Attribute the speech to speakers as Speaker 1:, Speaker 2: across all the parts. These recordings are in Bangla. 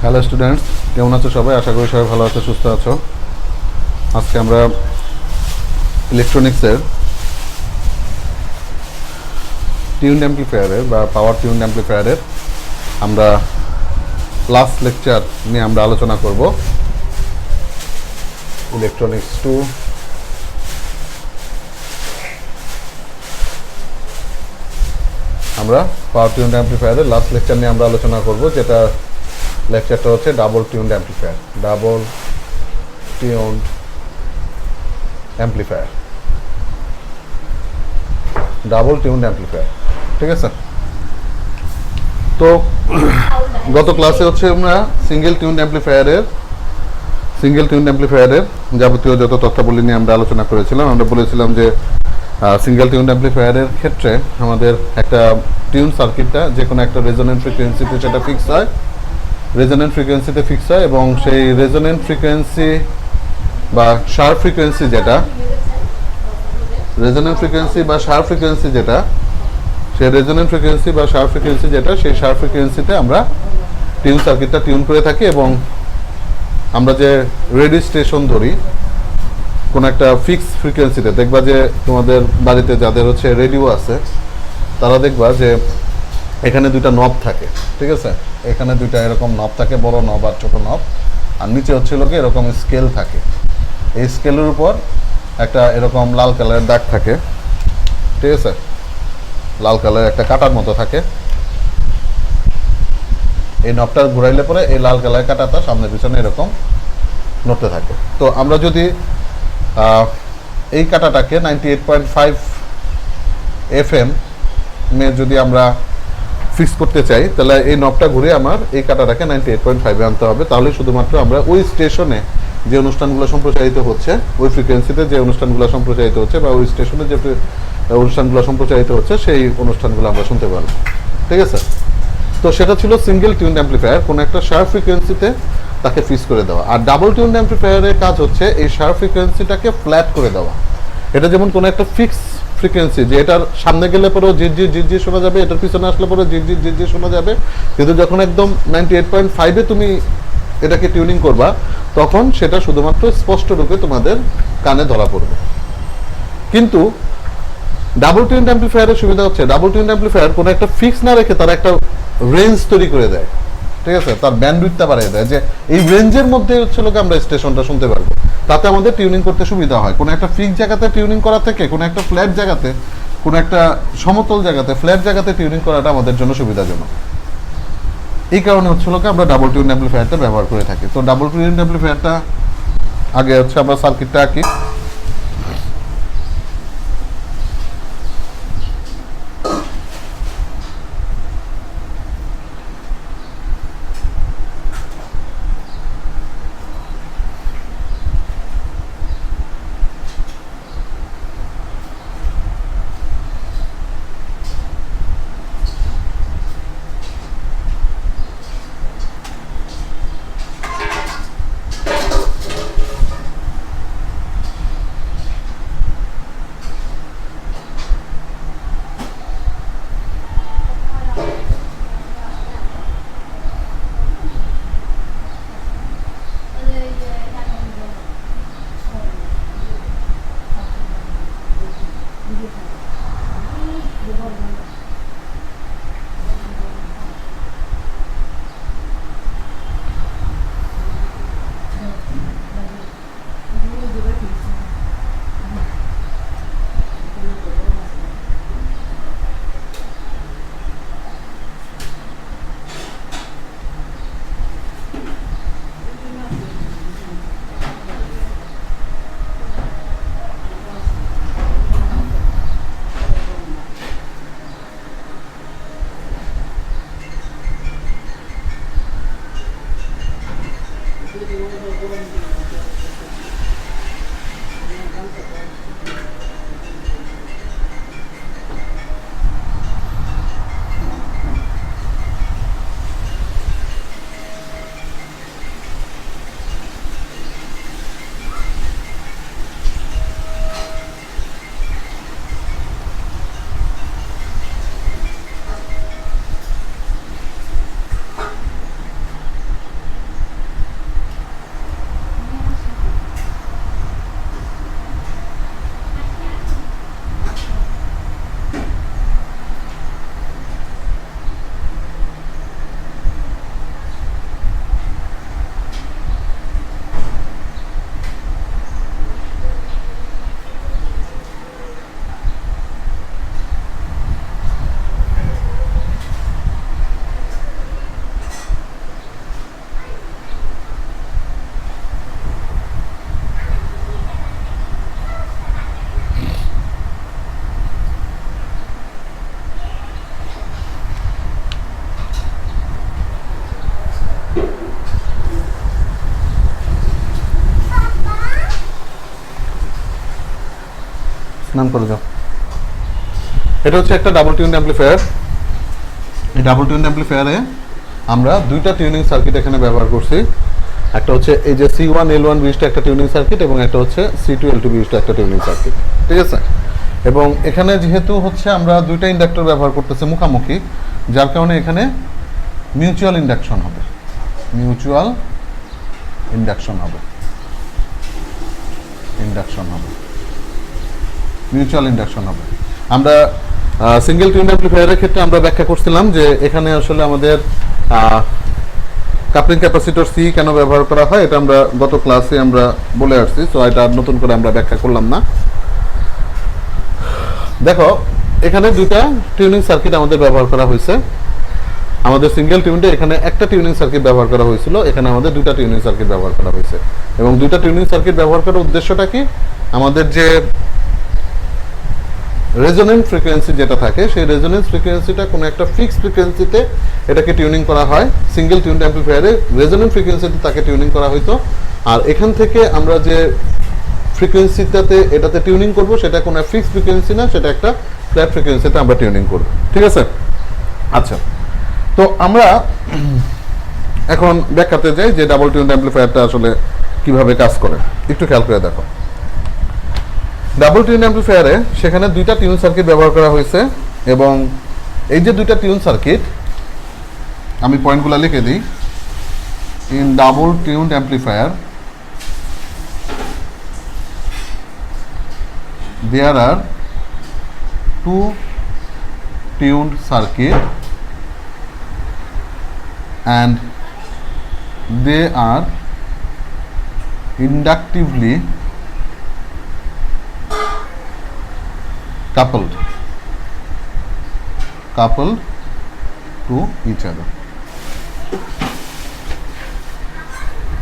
Speaker 1: হ্যালো স্টুডেন্টস, কেমন আছো সবাই? আশা করি সবাই ভালো আছো, সুস্থ আছো। আজকে আমরা ইলেকট্রনিক্সের টিউন অ্যাম্প্লিফায়ারের বা পাওয়ার টিউন অ্যাম্প্লিফায়ারের আমরা লাস্ট লেকচার নিয়ে আমরা আলোচনা করব। ইলেকট্রনিক্স 2 আমরা পাওয়ার টিউন অ্যাম্প্লিফায়ারের লাস্ট লেকচার নিয়ে আমরা আলোচনা করব, যেটা লেকচারটা হচ্ছে double tune amplifier. Double tune amplifier, double tune amplifier, ঠিক আছে। তো গত ক্লাসে হচ্ছে আমরা সিঙ্গেল টিউন অ্যাম্প্লিফায়ারের যাবতীয় যত তথ্যাবলী নিয়ে আমরা আলোচনা করেছিলাম। আমরা বলেছিলাম যে সিঙ্গেল টিউন অ্যাম্প্লিফায়ারের ক্ষেত্রে আমাদের একটা টিউন সার্কিটটা যে কোনো একটা রেজোনেন্ট ফ্রিকোয়েন্সিতে সেটা ফিক্স হয়, রেজোনেন্ট ফ্রিকোয়েন্সিতে ফিক্স হয়, এবং সেই রেজোনেন্ট ফ্রিকোয়েন্সি বা শার্প ফ্রিকোয়েন্সি যেটা রেজোনেন্ট ফ্রিকোয়েন্সি বা শার্প ফ্রিকোয়েন্সি যেটা সেই রেজোনেন্ট ফ্রিকোয়েন্সি বা শার্প ফ্রিকোয়েন্সি যেটা সেই শার্প ফ্রিকোয়েন্সিতে আমরা টিউন সার্কিটটা টিউন করে থাকি। এবং আমরা যে রেডিও স্টেশন ধরি কোন একটা ফিক্স ফ্রিকোয়েন্সিতে, দেখবা যে তোমাদের বাড়িতে যাদের হচ্ছে রেডিও আছে তারা দেখবা যে এখানে দুইটা নব থাকে, ঠিক আছে। এখানে দুইটা এরকম নব থাকে, বড় নব আর ছোট নব, আর নিচে হচ্ছে লোকে এরকম স্কেল থাকে। এই স্কেলের উপর একটা এরকম লাল কালারের দাগ থাকে, ঠিক আছে, লাল কালারের একটা কাটার মতো থাকে। এই নবটা ঘুরাইলে পরে এই লাল কালারের কাটাটা সামনে পিছনে এরকম নড়তে থাকে। তো আমরা যদি এই কাটাটাকে 98.5 FM যদি আমরা ফিক্স করতে চাই, তাহলে এই নবটা ঘুরে আমার এই কাটাটাকে 98.5 আনতে হবে। তাহলে শুধুমাত্র আমরা ওই স্টেশনে যে অনুষ্ঠানগুলো সম্প্রচারিত হচ্ছে, ওই ফ্রিকোয়েন্সিতে যে অনুষ্ঠানগুলো সম্প্রচারিত হচ্ছে, বা ওই স্টেশনে যে অনুষ্ঠানগুলো সম্প্রচারিত হচ্ছে সেই অনুষ্ঠানগুলো আমরা শুনতে পারবো, ঠিক আছে। তো সেটা ছিল সিঙ্গেল টিউন অ্যাম্প্লিফায়ার, কোনো একটা শার্প ফ্রিকোয়েন্সিতে তাকে ফিক্স করে দেওয়া। আর ডাবল টিউন অ্যাম্প্লিফায়ারের কাজ হচ্ছে এই শার্প ফ্রিকোয়েন্সিটাকে ফ্ল্যাট করে দেওয়া। এটা যেমন কোনো একটা ফিক্স ফ্রিকোয়েন্সি, যে এটার সামনে গেলে পরেও ঝিরঝির শোনা যাবে, এটার পিছনে আসলে পরেও ঝিরঝির শোনা যাবে, কিন্তু যখন একদম 98.5-এ তুমি এটাকে টিউনিং করবা তখন সেটা শুধুমাত্র স্পষ্ট রূপে তোমাদের কানে ধরা পড়বে। কিন্তু ডাবল টিউন অ্যাম্প্লিফায়ারের সুবিধা হচ্ছে, ডাবল টিউন অ্যাম্প্লিফায়ার কোনো একটা ফিক্স না রেখে তারা একটা রেঞ্জ তৈরি করে দেয়, ঠিক আছে, তার ব্যান্ডউইথটা বাড়িয়ে দেয়, যে এই রেঞ্জের মধ্যে হচ্ছে লোক আমরা স্টেশনটা শুনতে পারবো। তাতে আমাদের টিউনিং করতে সুবিধা হয়। কোনো একটা ফিক্স জায়গাতে টিউনিং করা থেকে কোনো একটা ফ্ল্যাট জায়গাতে, কোনো একটা সমতল জায়গাতে, ফ্ল্যাট জায়গাতে টিউনিং করাটা আমাদের জন্য সুবিধাজনক। এই কারণে হচ্ছে লোক আমরা ডাবল টিউন অ্যাম্প্লিফায়ারটা ব্যবহার করে থাকি। তো ডাবল টিউন অ্যাম্প্লিফায়ারটা আগে হচ্ছে আমরা সার্কিটটা আঁকি। নাম করে দাও। এটা হচ্ছে একটা ডাবল টিউন অ্যাম্পলিফায়ার। এই ডাবল টিউন অ্যাম্পলিফায়ারে আমরা দুইটা টিউনিং সার্কিট এখানে ব্যবহার করছি। একটা হচ্ছে এই যে C1L1 বিশিষ্ট একটা টিউনিং সার্কিট এবং একটা হচ্ছে C2L2 বিশিষ্ট একটা টিউনিং সার্কিট, ঠিক আছে। এবং এখানে যেহেতু হচ্ছে আমরা দুইটা ইন্ডাক্টর ব্যবহার করতেছি মুখামুখি, যার কারণে এখানে মিউচুয়াল ইন্ডাকশন হবে, মিউচুয়াল ইন্ডাকশন হবে, মিউচুয়াল ইন্ডাকশন হবে। আমরা সিঙ্গেল টিউন অ্যাম্পলিফায়ারের ক্ষেত্রে আমরা ব্যাখ্যা করছিলাম যে এখানে আসলে আমাদের কাপলিং ক্যাপাসিটর সি কেন ব্যবহার করা হয়, এটা আমরা গত ক্লাসে আমরা বলে আসছি, সো এটা নতুন করে আমরা ব্যাখ্যা করলাম না। দেখো এখানে দুইটা টিউনিং সার্কিট আমাদের ব্যবহার করা হয়েছে। আমাদের সিঙ্গেল টিউনটা এখানে একটা টিউনিং সার্কিট ব্যবহার করা হয়েছিল, এখানে আমাদের দুইটা টিউনিং সার্কিট ব্যবহার করা হয়েছে। এবং দুইটা টিউনিং সার্কিট ব্যবহার করার উদ্দেশ্যটা কি, আমাদের যে রেজোনেন্ট ফ্রিকোয়েন্সি যেটা থাকে সেই রেজোনেন্স ফ্রিকোয়েন্সিটা কোনো একটা ফিক্সড ফ্রিকোয়েন্সিতে এটাকে টিউনিং করা হয়। সিঙ্গেল টিউন অ্যাম্পলিফায়ারে রেজোনেন্ট ফ্রিকোয়েন্সিতে তাকে টিউনিং করা হইতো, আর এখান থেকে আমরা যে ফ্রিকোয়েন্সিটাতে এটাতে টিউনিং করব সেটা কোনো ফিক্সড ফ্রিকোয়েন্সি না, সেটা একটা ফ্ল্যাট ফ্রিকোয়েন্সিতে আমরা টিউনিং করব, ঠিক আছে। আচ্ছা, তো আমরা এখন ব্যাখ্যাতে যাই যে ডাবল টিউন অ্যাম্পলিফায়ারটা আসলে কিভাবে কাজ করে। একটু খেয়াল করে দেখো, ডাবল টিউন অ্যাম্পলিফায়ারে সেখানে দুইটা টিউন সার্কিট ব্যবহার করা হয়েছে এবং এই যে দুইটা টিউন সার্কিট, আমি পয়েন্টগুলো লিখে দিই। In double tune amplifier there are two tuned circuit and they are inductively coupled to each other.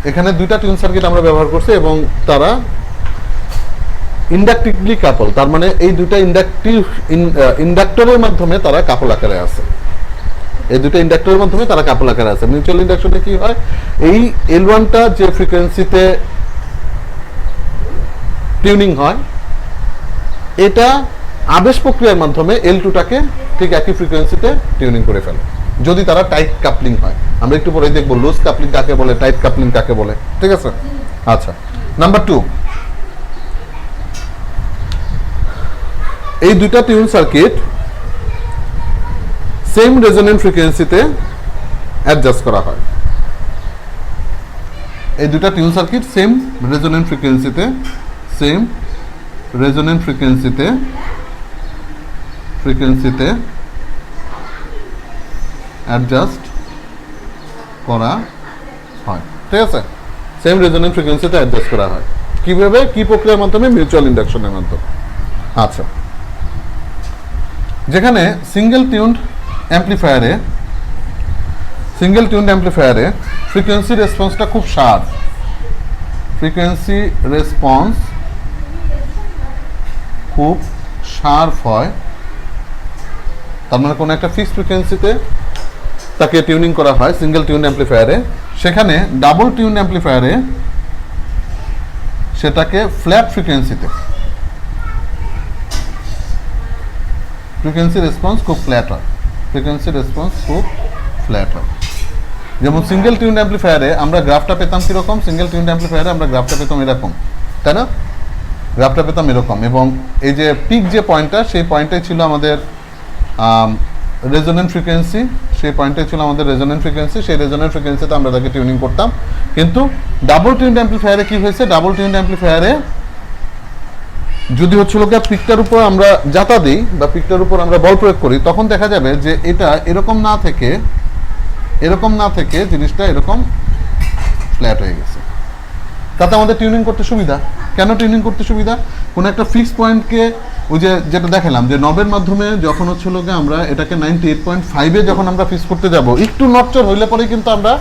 Speaker 1: এখানে দুইটা টিউন সার্কিট আমরা ব্যবহার করছি এবং তারা ইন্ডাকটিভলি কাপল, তার মানে এই দুটো ইন্ডাক্টরের মাধ্যমে তারা কাপল আকারে আছে। এই দুটো ইন্ডাক্টরের মাধ্যমে তারা কাপল আকারে আছে। মিউচুয়াল ইন্ডাকশনে কি হয়, এই L1টা যে ফ্রিকোয়েন্সিতে টিউনিং হয় এটা আবেশ প্রক্রিয়ার মাধ্যমে L2টাকে ঠিক একই ফ্রিকোয়েন্সিতে টিউনিং করে ফেলে, যদি তারা টাইট কাপলিং হয়। আমরা একটু পরে দেখব লুজ কাপলিং কাকে বলে, টাইট কাপলিং কাকে বলে, ঠিক আছে। আচ্ছা, নাম্বার 2, এই দুইটা টিউন সার্কিট সেম রেজোনেন্ট ফ্রিকোয়েন্সিতে অ্যাডজাস্ট করা হয়। এই দুইটা টিউন সার্কিট সেম রেজোনেন্ট ফ্রিকোয়েন্সিতে অ্যাডজাস্ট করা হয়, ঠিক আছে। সেম রেজোনেন্ট ফ্রিকোয়েন্সিতে অ্যাডজাস্ট করা হয় কিভাবে, কি প্রক্রিয়ার মাধ্যমে, মিউচুয়াল ইন্ডাকশনের মাধ্যমে। আচ্ছা, যেখানে সিঙ্গেল টিউনড অ্যাম্পলিফায়ারে ফ্রিকোয়েন্সি রেসপন্সটা খুব শার্প, হয়। তার মানে কোনো একটা ফিক্সড ফ্রিকোয়েন্সিতে তাকে টিউনিং করা হয় সিঙ্গেল টিউন অ্যাম্পলিফায়ারে। সেখানে ডাবল টিউন অ্যাম্পলিফায়ারে সেটাকে ফ্ল্যাট ফ্রিকোয়েন্সিতে, ফ্রিকোয়েন্সি রেসপন্স খুব ফ্ল্যাট হয়, যেমন সিঙ্গেল টিউন অ্যাম্পলিফায়ারে আমরা গ্রাফটা পেতাম কিরকম, সিঙ্গেল টিউন অ্যাম্পলিফায়ারে আমরা গ্রাফটা পেতাম এরকম, তাই না, গ্রাফটা পেতাম এরকম। এবং এই যে পিক যে পয়েন্টটা, সেই পয়েন্টটাই ছিল আমাদের রেজোনেন্ট ফ্রিকোয়েন্সি, সেই রেজোনেন্ট ফ্রিকোয়েন্সিতে আমরা তাকে টিউনিং করতাম। কিন্তু ডাবল টিউন অ্যাম্পলিফায়ারে কি হয়েছে, ডাবল টিউন অ্যাম্পলিফায়ারে যদি হচ্ছিল পিকটার উপর আমরা জাতা দিই বা পিকটার উপর আমরা বল প্রয়োগ করি, তখন দেখা যাবে যে এটা এরকম না থেকে জিনিসটা এরকম ফ্ল্যাট হয়ে গেছে। তাতে আমাদের টিউনিং করতে সুবিধা। কেন টিউনিং করতে সুবিধা, কোনো একটা ফিক্স পয়েন্টকে, ওই যেটা দেখালাম যে নবের মাধ্যমে যখন হচ্ছিল আমরা এটাকে 98.5-এ যখন আমরা ফিক্স করতে যাব, একটু নটচর হইলে পরে কিন্তু আমরা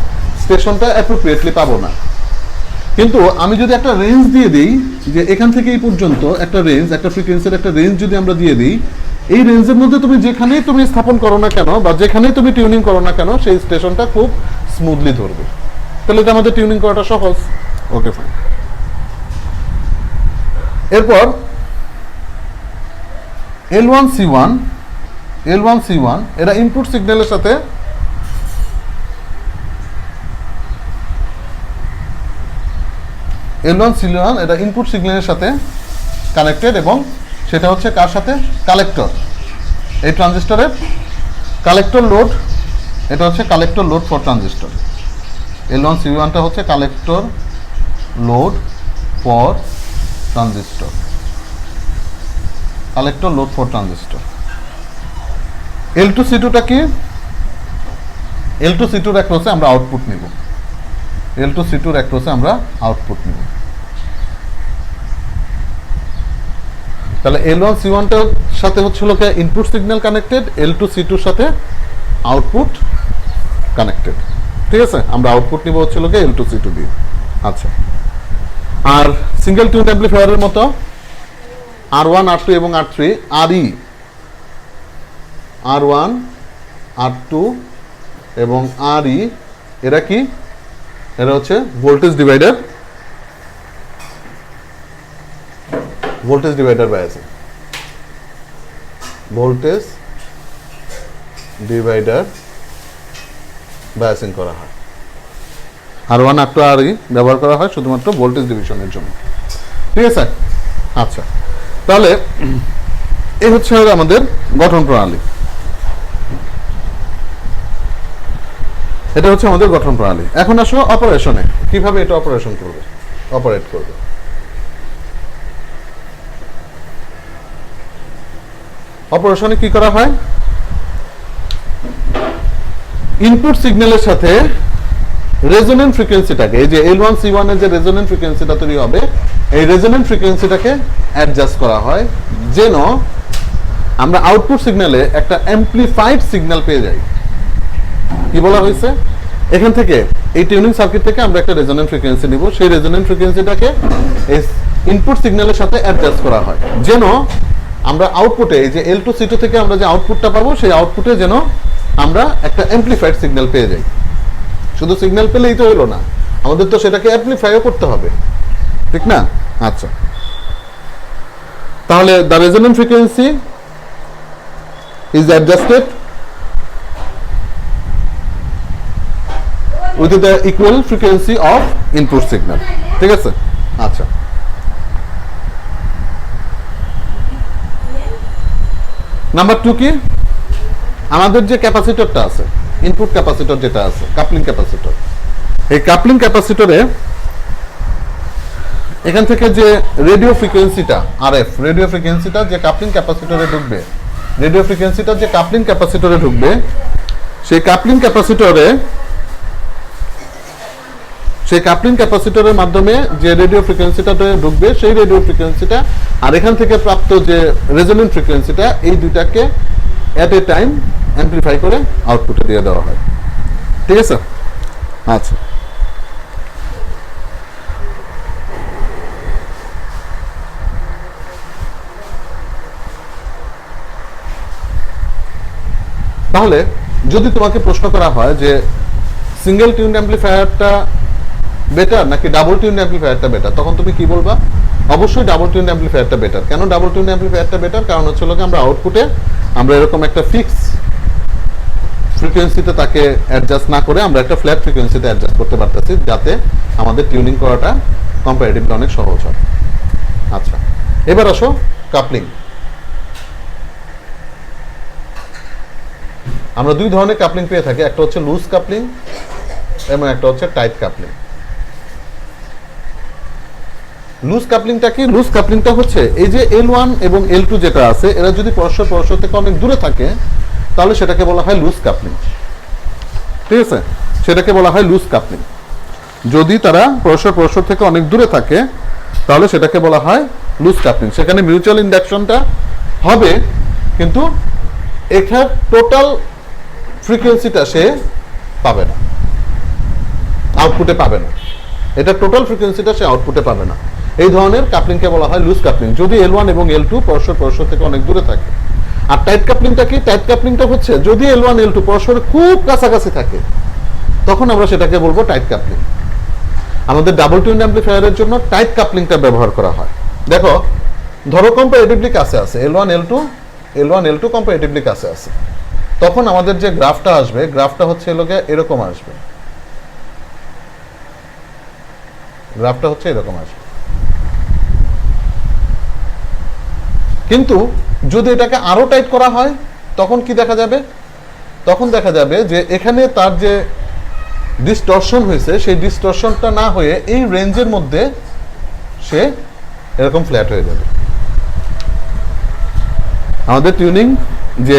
Speaker 1: স্টেশনটা অ্যাপ্রোপ্রিয়েটলি পাবো না। কিন্তু আমি যদি একটা রেঞ্জ দিয়ে দিই যে এখান থেকে এই পর্যন্ত একটা রেঞ্জ, একটা ফ্রিকোয়েন্সির একটা রেঞ্জ যদি আমরা দিয়ে দিই, এই রেঞ্জের মধ্যে তুমি যেখানেই তুমি স্থাপন করো না কেন বা যেখানেই তুমি টিউনিং করো না কেন, সেই স্টেশনটা খুব স্মুথলি ধরবে। তাহলে এটা আমাদের টিউনিং করাটা সহজ। ওকে, ফাইন। এরপর L1 C1 এরা ইনপুট সিগন্যালের সাথে L1 C1 এটা ইনপুট সিগন্যালের সাথে কানেক্টেড এবং সেটা হচ্ছে কার সাথে কালেক্টর এই ট্রানজিস্টরের কালেক্টর লোড এটা হচ্ছে collector load for transistor L1 C1 টা হচ্ছে collector load for transistor collector load for transistor L2 C2 টা কি L2 C2 এর অ্যাক্রসে আমরা আউটপুট নিব L2 C2 এর অ্যাক্রসে আমরা আউটপুট নিব তাহলে L1 C1 টার সাথে হচ্ছে লোকে input signal connected L2 C2 এর সাথে আউটপুট কানেক্টেড ঠিক আছে আমরা আউটপুট নিব হচ্ছে লোকে L2 C2 দিয়ে আচ্ছা আর সিঙ্গেল টিউন অ্যাম্পলিফায়ারের মতো R1 R2 এবং R3 RE R1 R2 এবং RE এরা কি এরা হচ্ছে voltage divider biasing voltage divider biasing করা হয় R1 R2 RE ব্যবহার করা হয় শুধুমাত্র ভোল্টেজ ডিভিশনের জন্য ঠিক আছে আচ্ছা তাহলে এই হচ্ছে আমাদের গঠন প্রণালী এটা হচ্ছে আমাদের গঠন প্রণালী এখন আসো অপারেশনে কিভাবে এটা অপারেট করবে অপারেশনে কি করা হয় ইনপুট সিগন্যালের সাথে রেজোন্যান্ট ফ্রিকোয়েন্সিটাকে এই যে L1 C1 এর যে রেজোন্যান্ট ফ্রিকোয়েন্সিটা তৈরি হবে এই রেজোন্যান্ট ফ্রিকোয়েন্সিটাকে অ্যাডজাস্ট করা হয় যেন আমরা আউটপুট সিগন্যালে একটা অ্যামপ্লিফাইড সিগন্যাল পেয়ে যাই কি বলা হয়েছে এখান থেকে এই টিউনিং সার্কিট থেকে আমরা একটা রেজোন্যান্ট ফ্রিকোয়েন্সি নিব সেই রেজোন্যান্ট ফ্রিকোয়েন্সিটাকে এই ইনপুট সিগন্যালের সাথে অ্যাডজাস্ট করা হয় যেন আমরা আউটপুটে এই যে L2 C2 থেকে আমরা যে আউটপুটটা পাবো সেই আউটপুটে যেন আমরা একটা অ্যামপ্লিফাইড সিগন্যাল পেয়ে যাই শুধু সিগন্যাল পেলেই তো হলো না আমাদের তো সেটাকে অ্যামপ্লিফাইও করতে হবে ঠিক না আচ্ছা তাহলে the resonant frequency is adjusted with the equal frequency of input signal ঠিক আছে আচ্ছা নাম্বার 2 কি আমাদের যে ক্যাপাসিটরটা আছে ইনপুট ক্যাপাসিটর যেটা আছে কাপলিং ক্যাপাসিটর এই কাপলিং ক্যাপাসিটরে এখান থেকে যে রেডিও ফ্রিকোয়েন্সিটা RF রেডিও ফ্রিকোয়েন্সিটা যে কাপলিং ক্যাপাসিটরে ঢুকবে রেডিও ফ্রিকোয়েন্সিটা যে কাপলিং ক্যাপাসিটরে ঢুকবে সেই কাপলিং ক্যাপাসিটরের মাধ্যমে যে রেডিও ফ্রিকোয়েন্সিটা ঢুকবে সেই রেডিও ফ্রিকোয়েন্সিটা আর এখান থেকে প্রাপ্ত যে রেজোন্যান্ট ফ্রিকোয়েন্সিটা এই দুইটাকে এট এ টাইম অ্যামপ্লিফাই করে আউটপুটে দিয়ে দেওয়া হয় ঠিক আছে আচ্ছা তাহলে যদি তোমাকে প্রশ্ন করা হয় যে সিঙ্গেল টিউন অ্যামপ্লিফায়ারটা বেটার নাকি ডাবল টিউন অ্যামপ্লিফায়ারটা বেটার তখন তুমি কি বলবা অবশ্যই ডাবল টিউন অ্যামপ্লিফায়ারটা বেটার কেন ডাবল টিউন অ্যামপ্লিফায়ারটা বেটার কারণ হচ্ছে আমরা আউটপুটে আমরা এরকম একটা ফিক্স ফ্রিকোয়েন্সিতে তাকে অ্যাডজাস্ট না করে আমরা একটা ফ্ল্যাট ফ্রিকোয়েন্সিতে অ্যাডজাস্ট করতে পারতেছি যাতে আমাদের টিউনিং করাটা কম্পারেটিভলি অনেক সহজ হয় আচ্ছা এবার আসো কাপলিং আমরা দুই ধরনের কাপলিং পেয়ে থাকি একটা হচ্ছে লুজ কাপলিং এবং একটা হচ্ছে টাইট কাপলিং লুজ কাপলিংটা কি লুজ কাপলিংটা হচ্ছে এই যে L1 এবং L2 যেটা আছে এরা যদি পরস্পর থেকে অনেক দূরে থাকে তাহলে সেটাকে বলা হয় লুজ কাপলিং ঠিক আছে সেটাকে বলা হয় লুজ কাপলিং যদি তারা পরস্পর থেকে অনেক দূরে থাকে তাহলে সেটাকে বলা হয় লুজ কাপলিং সেখানে মিউচুয়াল ইন্ডাকশনটা হবে কিন্তু এখানে টোটাল ফ্রিকোয়েন্সিটা সে পাবে না আউটপুটে পাবে না এটা টোটাল ফ্রিকোয়েন্সিটা সে আউটপুটে পাবে না এই ধরনের কাপলিংকে বলা হয় লুজ কাপলিং যদি L1 এবং L2 পরস্পর থেকে অনেক দূরে থাকে আর টাইট কাপলিংটা কি টাইট কাপলিংটা হচ্ছে যদি L1 L2 পরস্পর খুব কাছাকাছি থাকে তখন আমরা সেটাকে বলবো টাইট কাপলিং আমাদের ডাবল টিউন অ্যামপ্লিফায়ারের জন্য টাইট কাপলিংটা ব্যবহার করা হয় দেখো ধরো কম্পারেটিভলি কাছে আছে L1 L2 L1 L2 comparatively কাছে আছে, তখন আমাদের যে গ্রাফটা আসবে, গ্রাফটা হচ্ছে এরকম আসবে, গ্রাফটা হচ্ছে এরকম আসবে। কিন্তু যদি এটাকে আরো টাইট করা হয় তখন কি দেখা যাবে? তখন দেখা যাবে যে এখানে তার যে ডিসটরশন হয়েছে সেই ডিসটরশনটা না হয়ে এই রেঞ্জের মধ্যে সে এরকম ফ্ল্যাট হয়ে যাবে। আমাদের টিউনিং যে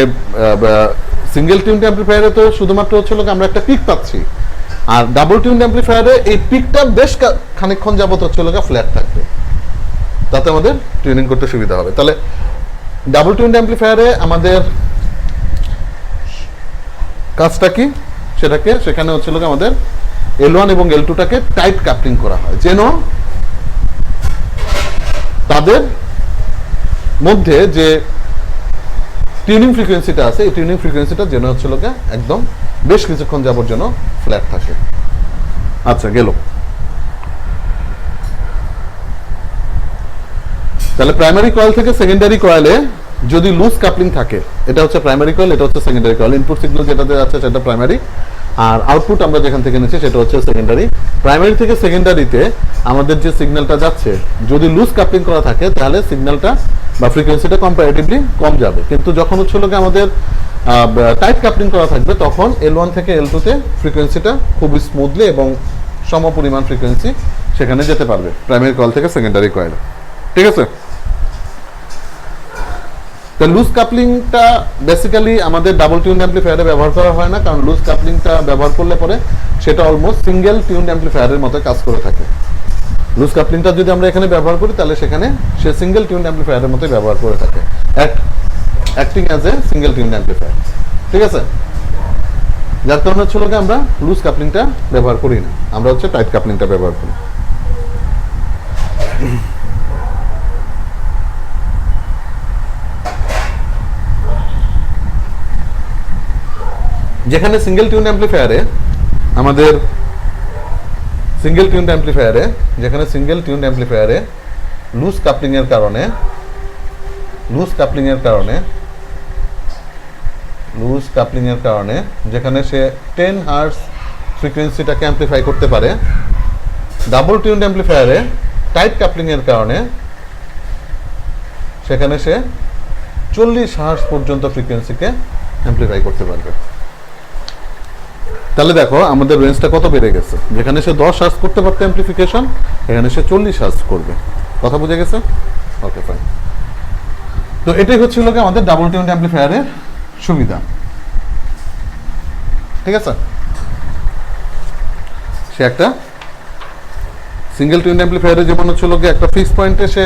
Speaker 1: সিঙ্গেল টিউন অ্যাম্পলিফায়ারে তো শুধুমাত্র হচ্ছে আমরা একটা পিক পাচ্ছি, আর ডাবল টিউন অ্যাম্পলিফায়ারে এই পিকটা বেশ খানিকক্ষণ যাবত হচ্ছে ফ্ল্যাট থাকবে, তাতে আমাদের টিউনিং করতে সুবিধা হবে। তাহলে ডাবল টিউন অ্যাম্পলিফায়ারে আমাদের কাজটা কি, সেখানে হচ্ছে আমাদের L1 এবং L2টাকে টাইট কাপলিং করা হয়, যেন তাদের মধ্যে যে টিউনিং ফ্রিকোয়েন্সিটা আছে এই টিউনিং ফ্রিকোয়েন্সিটা যেন হচ্ছে একদম বেশ কিছুক্ষণ যাবত যেন ফ্ল্যাট থাকে। আচ্ছা, গেল। তাহলে প্রাইমারি কয়েল থেকে সেকেন্ডারি কয়েলে যদি লুজ কাপলিং থাকে, এটা হচ্ছে প্রাইমারি কয়েল, এটা হচ্ছে সেকেন্ডারি কয়েল। ইনপুট সিগন্যাল যেটাতে আছে সেটা প্রাইমারি, আর আউটপুট আমরা যেখান থেকে নিচ্ছি সেটা হচ্ছে সেকেন্ডারি। প্রাইমারি থেকে সেকেন্ডারিতে আমাদের যে সিগন্যালটা যাচ্ছে, যদি লুজ কাপলিং করা থাকে তাহলে সিগন্যালটা বা ফ্রিকোয়েন্সিটা কম্পারেটিভলি কম যাবে। কিন্তু যখন হচ্ছে আমাদের টাইট কাপলিং করা থাকবে তখন L1 থেকে L2-তে ফ্রিকোয়েন্সিটা খুব স্মুথলি এবং সমপরিমাণ ফ্রিকোয়েন্সি সেখানে যেতে পারবে প্রাইমারি কয়েল থেকে সেকেন্ডারি কয়েলে। ঠিক আছে? তো লুজ কাপলিংটা বেসিক্যালি আমাদের ডাবল টিউন অ্যাম্পলিফায়ারে ব্যবহার করা হয় না, কারণ লুজ কাপলিংটা ব্যবহার করলে পরে সেটা অলমোস্ট সিঙ্গেল টিউন অ্যাম্পলিফায়ারের মতো কাজ করে থাকে। লুজ কাপলিংটা যদি আমরা এখানে ব্যবহার করি তাহলে সেখানে সে সিঙ্গেল টিউন অ্যাম্পলিফায়ারের মতোই ব্যবহার করে থাকে, acting as a single tune amplifier. ঠিক আছে? যার কারণে হচ্ছে আমরা লুজ কাপলিংটা ব্যবহার করি না, আমরা হচ্ছে টাইট কাপলিংটা ব্যবহার করি। যেখানে সিঙ্গেল টিউন অ্যাম্পলিফায়ারে লুজ কাপলিং এর কারণে যেখানে সে 10 হার্টজ ফ্রিকোয়েন্সিটাকে অ্যাম্পলিফাই করতে পারে, ডাবল টিউন অ্যাম্পলিফায়ারে টাইট কাপলিং এর কারণে সেখানে সে 40 হার্টজ পর্যন্ত ফ্রিকোয়েন্সিকে অ্যাম্পলিফাই করতে পারবে। তাহলে দেখো আমাদের রেঞ্জটা কত বেড়ে গেছে, যেখানে সে 10 হার্টজ করতে পারতো অ্যাম্পলিফিকেশন, এখানে সে 40 হার্টজ করবে। কথা বুঝে গেছে? ওকে, ফাইন। তো এটাই হচ্ছে আমাদের ডাবল টিউন অ্যাম্পলিফায়ারের সুবিধা। ঠিক আছে? সে একটা সিঙ্গেল টিউন অ্যাম্পলিফায়ারে যেমন হচ্ছে একটা ফিক্স পয়েন্টে সে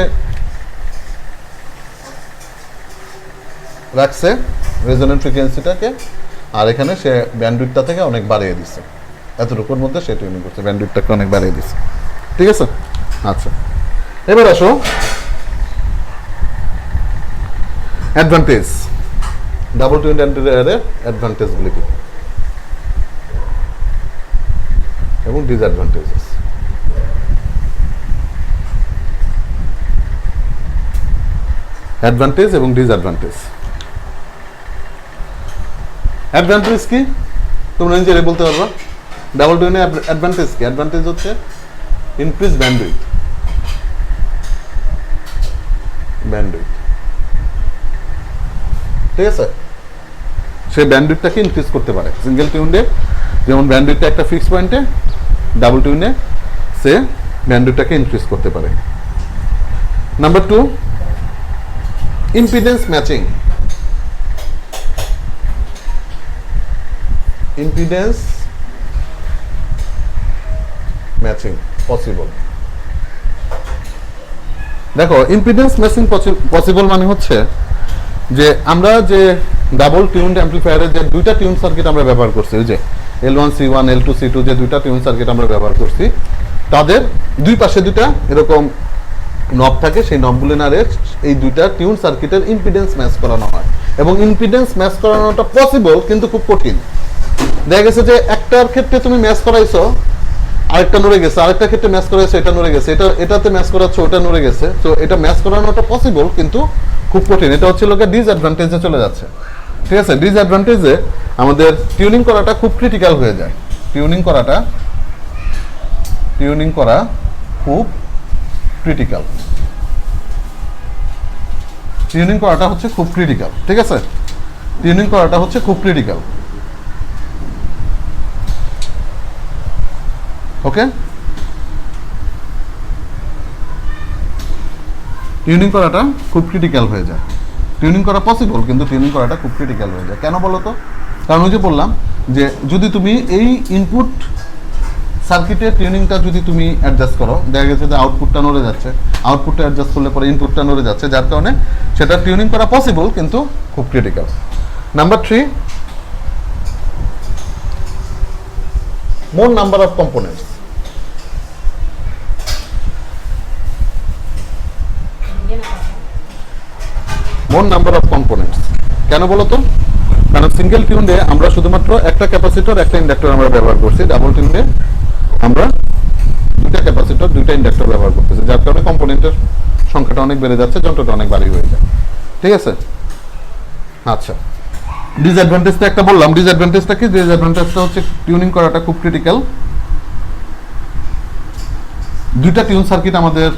Speaker 1: রাখছে রেজোনেন্ট ফ্রিকোয়েন্সিটাকে, আর এখানে সে ব্যান্ডউইডটা থেকে অনেক বাড়িয়ে দিচ্ছে, এতটুকুর মধ্যে সে টিউনিং করছে, ব্যান্ডউইডটাকে অনেক বাড়িয়ে দিচ্ছে। ঠিক আছে? আচ্ছা, এবার আসো অ্যাডভান্টেজ, ডাবল টিউন অ্যাম্পলিফায়ারের অ্যাডভান্টেজগুলি কি এবং ডিসঅ্যাডভান্টেজেস। অ্যাডভান্টেজ এবং ডিসঅ্যাডভান্টেজ। অ্যাডভান্টেজ কি তোমরা নিজেরাই বলতে পারবা? ডাবল টিউনের অ্যাডভান্টেজ কি? অ্যাডভান্টেজ হচ্ছে ইনক্রিজ ব্যান্ডউইথ। ঠিক আছে? সে ব্যান্ডউইথটাকে ইনক্রিজ করতে পারে। সিঙ্গেল টিউনে যেমন ব্যান্ডউইথটা একটা ফিক্স পয়েন্টে, ডাবল টিউনে সে ব্যান্ডউইথটাকে ইনক্রিজ করতে পারে। Number 2, impedance matching. পসিবল। দেখো, ইম্পিডেন্স ম্যাচিং পসিবল মানে হচ্ছে যে আমরা যে ডাবল টিউন অ্যাম্পলিফায়ারের যে দুইটা টিউন সার্কিট আমরা ব্যবহার করছি, ওই যে L1 C1 L2 C2 যে দুইটা টিউন সার্কিট আমরা ব্যবহার করছি, তাদের দুই পাশে দুইটা এরকম নব থাকে, সেই নবগুলো নাড়ে এই দুইটা টিউন সার্কিটের ইম্পিডেন্স ম্যাচ করানো হয়। এবং ইম্পিডেন্স ম্যাচ করানোটা পসিবল, কিন্তু খুব কঠিন। দেখা গেছে যে একটার ক্ষেত্রে তুমি ম্যাচ করাইছো, আরেকটা নড়ে গেছে, আরেকটা ক্ষেত্রে ম্যাচ করা হয়েছে এটা নড়ে গেছে, এটাতে ম্যাচ করাচ্ছে ওটা নড়ে গেছে। তো এটা ম্যাচ করানোটা পসিবল কিন্তু খুব কঠিন। এটা হচ্ছে লোকের ডিসঅ্যাডভান্টেজে চলে যাচ্ছে। ঠিক আছে, ডিসঅ্যাডভান্টেজে আমাদের টিউনিং করাটা খুব ক্রিটিক্যাল হয়ে যায়। টিউনিং করা খুব ক্রিটিক্যাল। টিউনিং করাটা হচ্ছে খুব ক্রিটিক্যাল। ঠিক আছে, টিউনিং করাটা হচ্ছে খুব ক্রিটিক্যাল। ওকে, টিউনিং করাটা খুব ক্রিটিক্যাল হয়ে যায়। টিউনিং করা পসিবল কিন্তু টিউনিং করাটা খুব ক্রিটিক্যাল হয়ে যায়। কেন বলো তো? কারণ ওই যে বললাম যে যদি তুমি এই ইনপুট সার্কিটের টিউনিংটা যদি তুমি অ্যাডজাস্ট করো, দেখা গেছে যে আউটপুটটা নড়ে যাচ্ছে, আউটপুটটা অ্যাডজাস্ট করলে পরে ইনপুটটা নড়ে যাচ্ছে, যার কারণে সেটা টিউনিং করা পসিবল কিন্তু খুব critical. Number 3, more number of components. more number of components কেন বলো তো? কারণ সিঙ্গেল টিউনে আমরা শুধুমাত্র একটা ক্যাপাসিটর একটা ইন্ডাক্টর আমরা ব্যবহার করছি, ডাবল টিউনে আমরা দুইটা ক্যাপাসিটর দুইটা ইন্ডাক্টর ব্যবহার করতেছি, যার কারণে কম্পোনেন্টের সংখ্যাটা অনেক বেড়ে যাচ্ছে, যন্ত্রটা অনেক ভারী হয়ে যায়। ঠিক আছে, আচ্ছা, ডিসঅ্যাডভান্টেজটা একটা বললাম। ডিসঅ্যাডভান্টেজটা কি? ডিসঅ্যাডভান্টেজটা হচ্ছে টিউনিং করাটা খুব ক্রিটিক্যাল। দুইটা টিউন সার্কিট আমাদের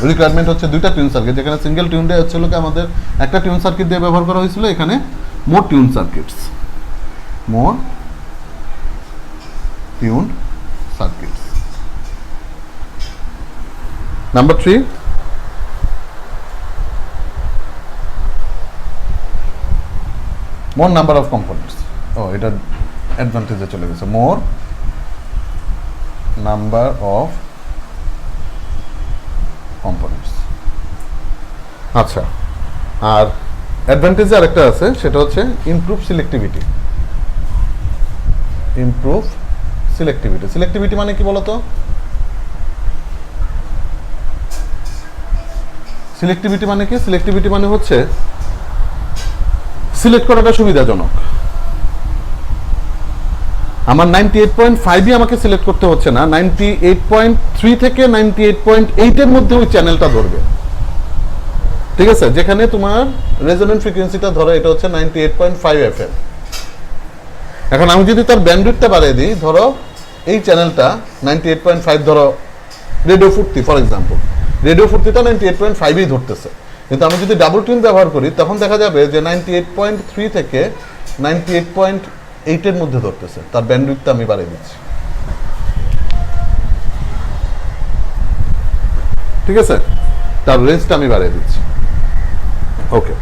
Speaker 1: রিকোয়ারমেন্ট হচ্ছে, দুইটা টিউন সার্কিট, যেখানে সিঙ্গেল টিউনটা হচ্ছিল কি আমাদের একটা টিউন সার্কিট দিয়ে ব্যবহার করা হয়েছিল, এখানে more tune circuits, more tune circuits. Number 3, more number of components. এটা অ্যাডভান্টেজে চলে গেছে, more number of components। আচ্ছা, আর অ্যাডভান্টেজে আরেকটা আছে, সেটা হচ্ছে improve selectivity. Improve selectivity. Selectivity মানে কি বলতো? সিলেক্টিভিটি মানে কি? সিলেক্টিভিটি মানে হচ্ছে সিলেক্ট করাটা সুবিধাজনক। আমার 98.5ই আমাকে সিলেক্ট করতে হচ্ছে না, 98.3 থেকে 98.8 এর মধ্যে ওই চ্যানেলটা ধরবে। ঠিক আছে, যেখানে তোমার রেজোনেন্ট ফ্রিকোয়েন্সিটা ধরো এটা হচ্ছে 98.5 FM। এখন আমি যদি তার ব্যান্ডউইথটা বাড়িয়ে দিই, ধরো এই চ্যানেলটা 98.5, ধরো রেডিও ফুর্তি ফর এক্সাম্পল, রেডিও ফুর্তিটা 98.5ই ধরতেছে, কিন্তু আমি যদি ডাবল টিউন ব্যবহার করি তখন দেখা যাবে যে 98.3 থেকে 98.8 এর মধ্যে ধরতেছে, তার ব্যান্ডউইথটা আমি বাড়িয়ে দিচ্ছি। ঠিক আছে, তার রেঞ্জটা আমি বাড়িয়ে দিচ্ছি। ওকে,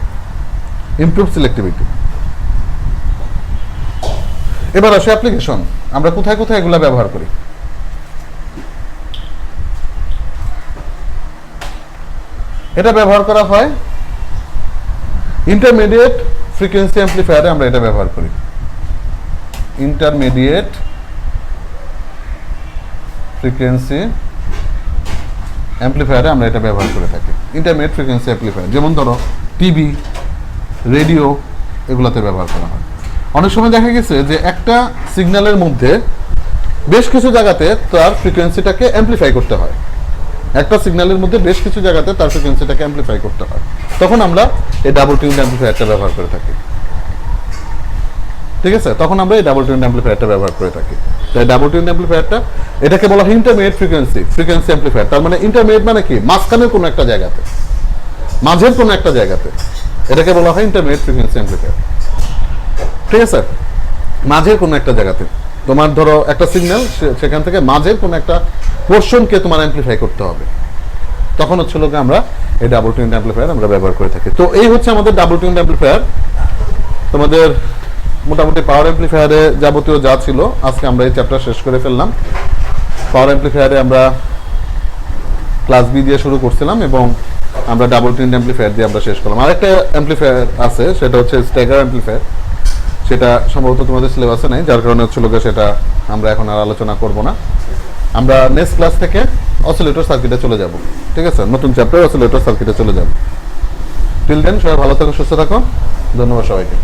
Speaker 1: ইমপ্রুভ সিলেক্টিভিটি। এবার আসে অ্যাপ্লিকেশন, আমরা কোথায় কোথায় এগুলা ব্যবহার করি। এটা ব্যবহার করা হয় ইন্টারমিডিয়েট ফ্রিকোয়েন্সি অ্যাম্পলিফায়ারে, আমরা এটা ব্যবহার করি। ইন্টারমিডিয়েট ফ্রিকোয়েন্সি অ্যাম্পলিফায়ারে আমরা এটা ব্যবহার করে থাকি। ইন্টারমিডিয়েট ফ্রিকোয়েন্সি অ্যাম্পলিফায়ার যেমন ধরো টিভি, রেডিও, এগুলোতে ব্যবহার করা হয়। অনেক সময় দেখা গেছে যে একটা সিগন্যালের মধ্যে বেশ কিছু জায়গাতে তার ফ্রিকোয়েন্সিটাকে অ্যাম্পলিফাই করতে হয়, একটা সিগন্যালের মধ্যে বেশ কিছু জায়গাতে তার ফ্রিকোয়েন্সিটাকে অ্যাম্পলিফাই করতে হয়, তখন আমরা এই ডাবল টিউন অ্যাম্পলিফায়ারটা ব্যবহার করে থাকি। ঠিক আছে, তখন আমরা এই ডাবল টিউন অ্যাম্পলিফায়ারটা ব্যবহার করে থাকি। তাই ডাবল টিউন অ্যাম্পলিফায়ারটা এটাকে বলা হয় ইন্টারমিডিয়েট ফ্রিকোয়েন্সি অ্যাম্পলিফায়ার। তার মানে ইন্টারমিডিয়েট মানে কি? মাঝখানের কোনো একটা জায়গাতে, মাঝের কোনো একটা জায়গাতে, এটাকে বলা হয় ইন্টারমিডিয়েট ফ্রিকোয়েন্সি অ্যাম্পলিফায়ার। ঠিক আছে, মাঝের কোনো একটা জায়গাতে তোমার ধরো একটা সিগন্যাল, সেখান থেকে মাঝের কোনো একটা পোর্শনকে তোমার অ্যাম্পলিফাই করতে হবে, তখন হচ্ছে লোকে আমরা এই ডাবল টিউন অ্যাম্পলিফায়ার আমরা ব্যবহার করে থাকি। তো এই হচ্ছে আমাদের ডাবল টিউন অ্যাম্পলিফায়ার। তোমাদের মোটামুটি পাওয়ার অ্যাম্পলিফায়ারে যাবতীয় যা ছিল আজকে আমরা এই চ্যাপ্টার শেষ করে ফেললাম। পাওয়ার অ্যাম্পলিফায়ারে আমরা ক্লাস বি দিয়ে শুরু করছিলাম এবং আমরা ডাবল টিউন অ্যাম্পলিফায়ার দিয়ে আমরা শেষ করলাম। আরেকটা অ্যাম্পলিফায়ার আছে, সেটা হচ্ছে স্ট্যাগার অ্যাম্পলিফায়ার, সেটা সম্ভবত তোমাদের সিলেবাসে নেই, যার কারণে হচ্ছে লোকে সেটা আমরা এখন আর আলোচনা করব না। আমরা নেক্সট ক্লাস থেকে অসিলেটর সার্কিটে চলে যাব। ঠিক আছে, নতুন চ্যাপ্টার অসিলেটর সার্কিটে চলে যাব। টিল দেন সবাই ভালো থাকো, সুস্থ থাকো, ধন্যবাদ সবাইকে।